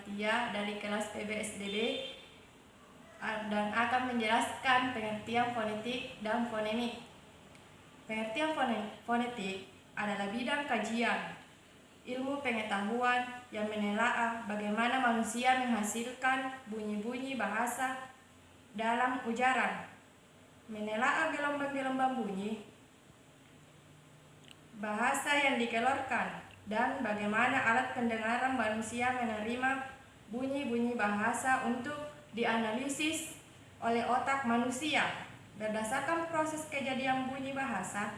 Tia dari kelas PBSDB dan akan menjelaskan pengertian fonetik dan fonemik. Pengertian fonetik adalah bidang kajian ilmu pengetahuan yang menelaah bagaimana manusia menghasilkan bunyi-bunyi bahasa dalam ujaran, menelaah gelombang-gelombang bunyi bahasa yang dikeluarkan, dan bagaimana alat pendengaran manusia menerima bunyi-bunyi bahasa untuk dianalisis oleh otak manusia. Berdasarkan proses kejadian bunyi bahasa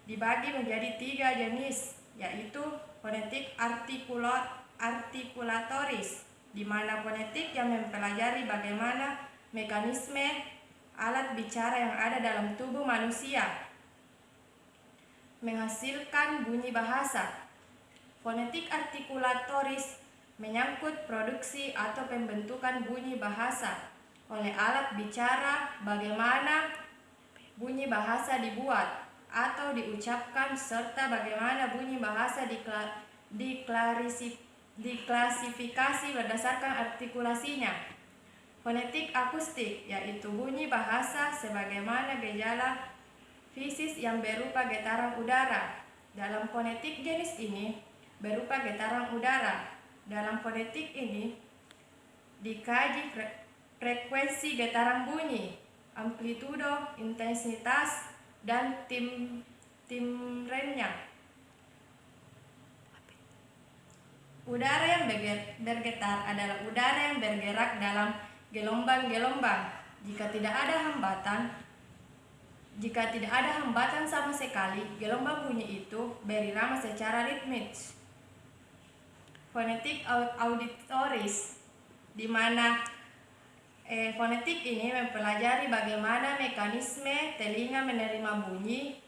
dibagi menjadi 3 jenis, yaitu fonetik artikulatoris, di mana fonetik yang mempelajari bagaimana mekanisme alat bicara yang ada dalam tubuh manusia menghasilkan bunyi bahasa. Fonetik artikulatoris menyangkut produksi atau pembentukan bunyi bahasa oleh alat bicara, bagaimana bunyi bahasa dibuat atau diucapkan, serta bagaimana bunyi bahasa diklasifikasi berdasarkan artikulasinya. Fonetik akustik, yaitu bunyi bahasa sebagaimana gejala fisik yang berupa getaran udara. Dalam fonetik jenis ini berupa getaran udara. Dalam fonetik ini dikaji frekuensi getaran bunyi, amplitudo, intensitas, dan timbrenya. Udara yang bergetar adalah udara yang bergerak dalam gelombang-gelombang. Jika tidak ada hambatan sama sekali, gelombang bunyi itu berirama secara ritmis. Fonetik auditoris, di mana fonetik ini mempelajari bagaimana mekanisme telinga menerima bunyi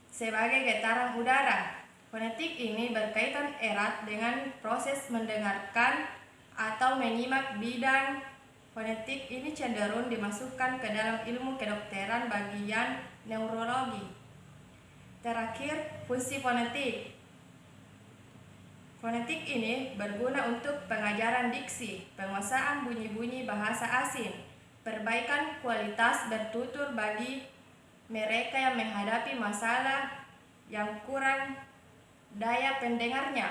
sebagai getaran udara. Fonetik ini berkaitan erat dengan proses mendengarkan atau menyimak. Bidang fonetik ini cenderung dimasukkan ke dalam ilmu kedokteran bagian neurologi. Terakhir, fungsi fonetik. Fonetik ini berguna untuk pengajaran diksi, penguasaan bunyi-bunyi bahasa asing, perbaikan kualitas bertutur bagi mereka yang menghadapi masalah yang kurang daya pendengarnya.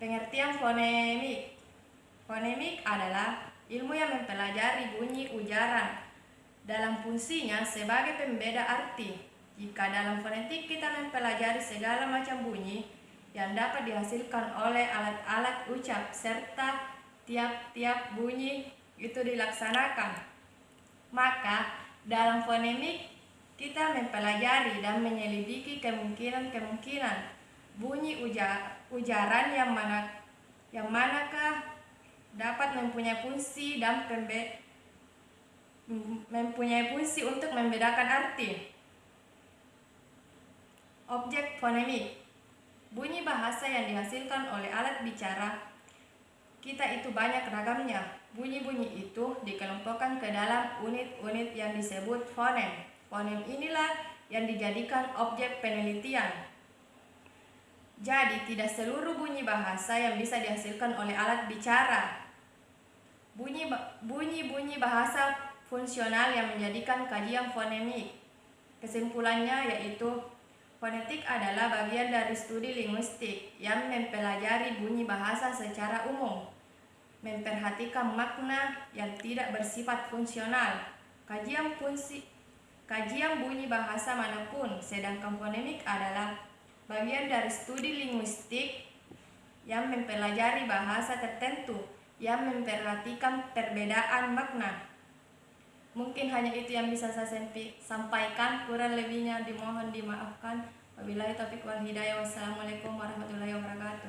Pengertian fonemik. Fonemik adalah ilmu yang mempelajari bunyi ujaran dalam fungsinya sebagai pembeda arti. Jika dalam fonetik kita mempelajari segala macam bunyi yang dapat dihasilkan oleh alat-alat ucap serta tiap-tiap bunyi itu dilaksanakan, maka dalam fonemik kita mempelajari dan menyelidiki kemungkinan bunyi ujaran yang manakah dapat mempunyai fungsi untuk membedakan arti. Objek fonemik. Bunyi bahasa yang dihasilkan oleh alat bicara kita itu banyak ragamnya. Bunyi-bunyi itu dikelompokkan ke dalam unit-unit yang disebut fonem. Fonem inilah yang dijadikan objek penelitian. Jadi, tidak seluruh bunyi bahasa yang bisa dihasilkan oleh alat bicara. Bunyi-bunyi bahasa fungsional yang menjadikan kajian fonemik. Kesimpulannya yaitu fonetik adalah bagian dari studi linguistik yang mempelajari bunyi bahasa secara umum, memperhatikan makna yang tidak bersifat fungsional, kajian bunyi bahasa manapun, sedangkan fonemik adalah bagian dari studi linguistik yang mempelajari bahasa tertentu yang memperhatikan perbedaan makna. Mungkin hanya itu yang bisa saya sampaikan, kurang lebihnya dimohon dimaafkan. Wabillahi taufiq wal hidayah. Wassalamualaikum warahmatullahi wabarakatuh.